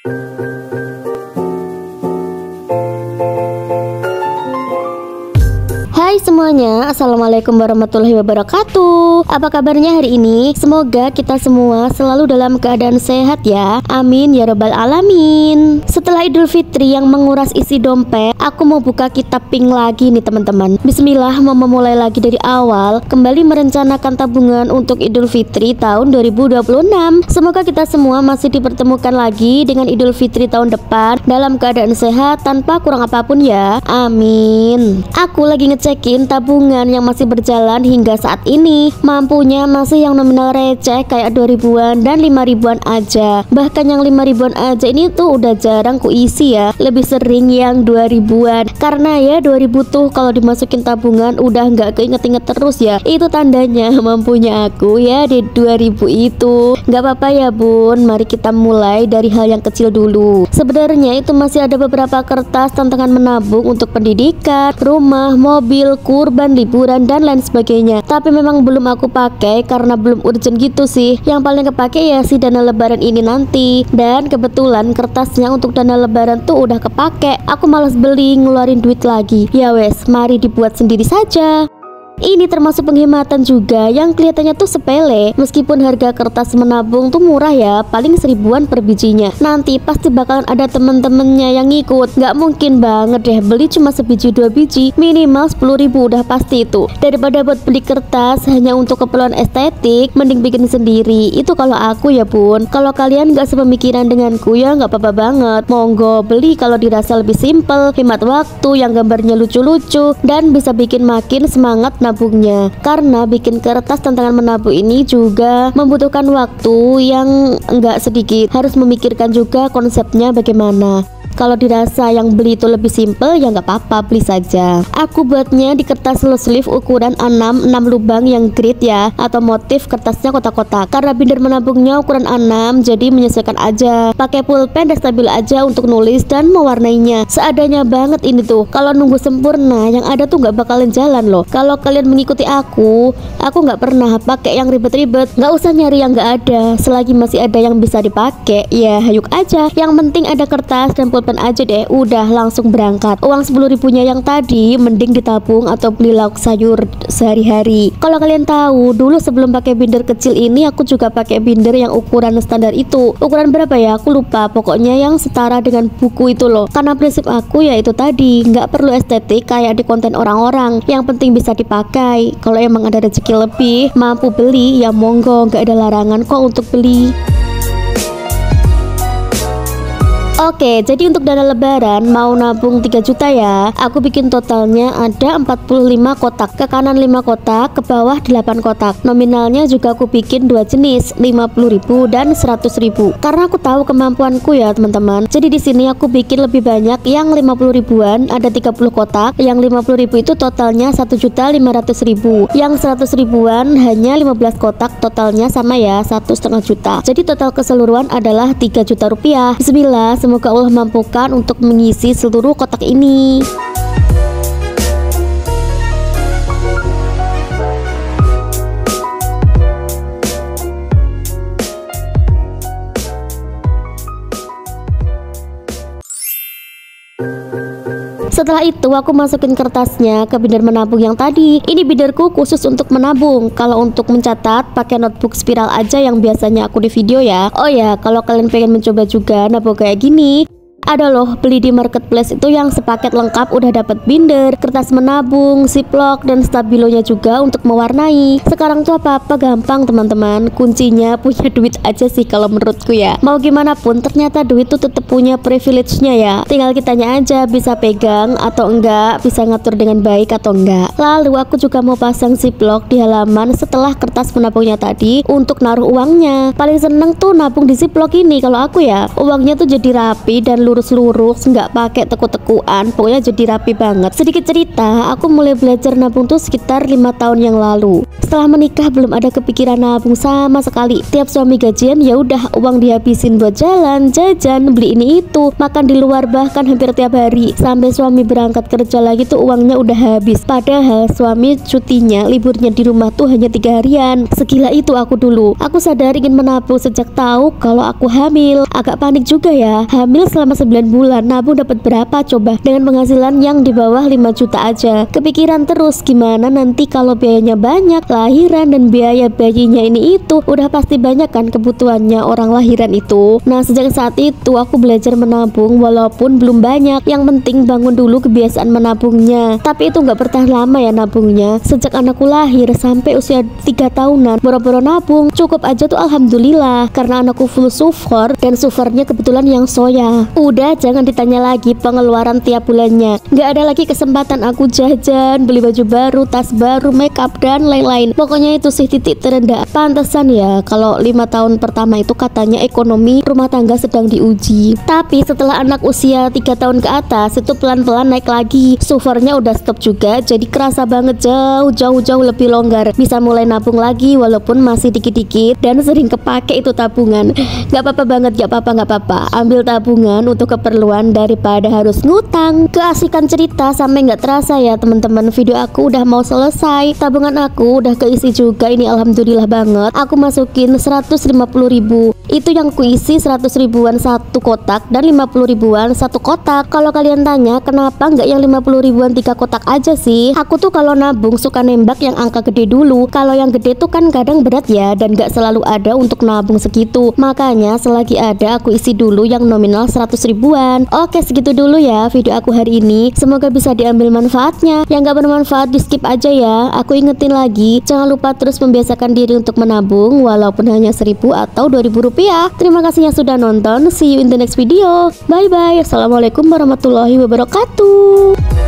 Hai semuanya, assalamualaikum warahmatullahi wabarakatuh. Apa kabarnya hari ini? Semoga kita semua selalu dalam keadaan sehat ya. Amin ya rabbal alamin. Setelah Idul Fitri yang menguras isi dompet, aku mau buka kitab pink lagi nih teman-teman. Bismillah, mau memulai lagi dari awal, kembali merencanakan tabungan untuk Idul Fitri tahun 2026. Semoga kita semua masih dipertemukan lagi dengan Idul Fitri tahun depan dalam keadaan sehat tanpa kurang apapun ya. Amin. Aku lagi ngecek tabungan yang masih berjalan hingga saat ini. Mampunya masih yang nominal receh kayak 2000-an dan 5000-an aja. Bahkan yang 5000-an aja ini tuh udah jarang kuisi ya. Lebih sering yang 2000-an. Karena ya 2000 tuh kalau dimasukin tabungan udah nggak keinget-inget terus ya. Itu tandanya mampunya aku ya di 2000 itu. Nggak apa-apa ya bun, mari kita mulai dari hal yang kecil dulu. Sebenarnya itu masih ada beberapa kertas tantangan menabung untuk pendidikan, rumah, mobil, kurban, liburan dan lain sebagainya. Tapi memang belum aku pakai karena belum urgent gitu sih. Yang paling kepake ya si dana lebaran ini nanti. Dan kebetulan kertasnya untuk dana lebaran tuh udah kepake. Aku malas beli ngeluarin duit lagi. Ya wes, mari dibuat sendiri saja. Ini termasuk penghematan juga yang kelihatannya tuh sepele. Meskipun harga kertas menabung tuh murah ya, paling 1000-an per bijinya. Nanti pasti bakalan ada temen-temennya yang ngikut. Nggak mungkin banget deh beli cuma sebiji 2 biji, minimal 10.000 udah pasti itu. Daripada buat beli kertas hanya untuk keperluan estetik, mending bikin sendiri. Itu kalau aku ya bun. Kalau kalian nggak sepemikiran denganku ya nggak apa-apa banget. Monggo beli kalau dirasa lebih simple, hemat waktu, yang gambarnya lucu-lucu, dan bisa bikin makin semangat nabungnya. Karena bikin kertas tantangan menabung ini juga membutuhkan waktu yang enggak sedikit. Harus memikirkan juga konsepnya bagaimana. Kalau dirasa yang beli itu lebih simple ya nggak apa-apa, beli saja. Aku buatnya di kertas low sleeve ukuran A6 lubang yang grid ya, atau motif kertasnya kotak-kotak. Karena binder menabungnya ukuran A6, jadi menyesuaikan aja. Pakai pulpen dan stabil aja untuk nulis dan mewarnainya. Seadanya banget ini tuh. Kalau nunggu sempurna yang ada tuh nggak bakalan jalan loh. Kalau kalian mengikuti aku nggak pernah pakai yang ribet-ribet. Nggak usah nyari yang nggak ada. Selagi masih ada yang bisa dipakai, ya hayuk aja. Yang penting ada kertas dan pulpen aja deh, udah langsung berangkat. Uang 10.000-nya yang tadi mending ditabung atau beli lauk sayur sehari-hari. Kalau kalian tahu, dulu sebelum pakai binder kecil ini aku juga pakai binder yang ukuran standar itu. Ukuran berapa ya? Aku lupa. Pokoknya yang setara dengan buku itu loh. Karena prinsip aku ya itu tadi, nggak perlu estetik kayak di konten orang-orang. Yang penting bisa dipakai. Kalau emang ada rezeki lebih, mampu beli ya monggo, nggak ada larangan kok untuk beli. Oke, jadi untuk dana lebaran mau nabung 3 juta ya. Aku bikin totalnya ada 45 kotak. Ke kanan 5 kotak, ke bawah 8 kotak. Nominalnya juga aku bikin 2 jenis, 50.000 dan 100.000. Karena aku tahu kemampuanku ya teman-teman. Jadi di sini aku bikin lebih banyak yang 50 ribuan, ada 30 kotak. Yang 50.000 itu totalnya 1.500.000. Yang 100 ribuan hanya 15 kotak, totalnya sama ya 1,5 juta. Jadi total keseluruhan adalah 3 juta rupiah. Bismillah, semoga Allah mampukan untuk mengisi seluruh kotak ini. Setelah itu aku masukin kertasnya ke binder menabung yang tadi. Ini binderku khusus untuk menabung. Kalau untuk mencatat pakai notebook spiral aja yang biasanya aku di video ya. Oh ya, kalau kalian pengen mencoba juga nabung kayak gini, ada loh beli di marketplace itu yang sepaket lengkap, udah dapat binder, kertas menabung, ziplock dan stabilonya juga untuk mewarnai. Sekarang tuh apa-apa gampang teman-teman. Kuncinya punya duit aja sih kalau menurutku ya. Mau gimana pun ternyata duit tuh tetap punya privilege-nya ya. Tinggal kitanya aja bisa pegang atau enggak, bisa ngatur dengan baik atau enggak. Lalu aku juga mau pasang ziplock di halaman setelah kertas menabungnya tadi untuk naruh uangnya. Paling seneng tuh nabung di ziplock ini kalau aku ya. Uangnya tuh jadi rapi dan lurus-lurus, nggak pakai tekuk-tekuan, pokoknya jadi rapi banget. Sedikit cerita, aku mulai belajar nabung tuh sekitar 5 tahun yang lalu. Setelah menikah belum ada kepikiran nabung sama sekali. Tiap suami gajian ya udah uang dihabisin buat jalan, jajan, beli ini itu, makan di luar bahkan hampir tiap hari. Sampai suami berangkat kerja lagi tuh uangnya udah habis. Padahal suami cutinya, liburnya di rumah tuh hanya 3 harian. Segila itu aku dulu. Aku sadar ingin menabung sejak tahu kalau aku hamil. Agak panik juga ya. Hamil selama 9 bulan, nabung dapat berapa coba? Dengan penghasilan yang di bawah 5 juta aja. Kepikiran terus gimana nanti kalau biayanya banyak, lahiran dan biaya bayinya ini itu, udah pasti banyak kan kebutuhannya orang lahiran itu. Nah, sejak saat itu aku belajar menabung walaupun belum banyak. Yang penting bangun dulu kebiasaan menabungnya. Tapi itu nggak bertahan lama ya nabungnya. Sejak anakku lahir sampai usia 3 tahunan boro-boro nabung, cukup aja tuh alhamdulillah. Karena anakku full suffer dan suffernya kebetulan yang soya. Udah jangan ditanya lagi pengeluaran tiap bulannya. Nggak ada lagi kesempatan aku jajan, beli baju baru, tas baru, makeup dan lain-lain. Pokoknya itu sih titik terendah. Pantesan ya kalau 5 tahun pertama itu katanya ekonomi rumah tangga sedang diuji. Tapi setelah anak usia 3 tahun ke atas itu pelan-pelan naik lagi. Suffernya udah stop juga, jadi kerasa banget jauh lebih longgar. Bisa mulai nabung lagi walaupun masih dikit-dikit dan sering kepake itu tabungan. Gak apa-apa banget, gak apa-apa. Ambil tabungan untuk keperluan daripada harus ngutang. Keasikan cerita sampai gak terasa ya teman-teman, video aku udah mau selesai. Tabungan aku udah keisi juga, ini alhamdulillah banget. Aku masukin 150.000. Itu yang kuisi 100 ribuan satu kotak dan 50 ribuan satu kotak. Kalau kalian tanya kenapa nggak yang 50 ribuan 3 kotak aja sih? Aku tuh kalau nabung suka nembak yang angka gede dulu. Kalau yang gede tuh kan kadang berat ya dan nggak selalu ada untuk nabung segitu. Makanya selagi ada aku isi dulu yang nominal 100 ribuan. Oke, segitu dulu ya video aku hari ini. Semoga bisa diambil manfaatnya. Yang nggak bermanfaat di skip aja ya. Aku ingetin lagi, jangan lupa terus membiasakan diri untuk menabung walaupun hanya 1.000 atau 2.000 rupiah. Terima kasih yang sudah nonton. See you in the next video. Bye bye. Assalamualaikum warahmatullahi wabarakatuh.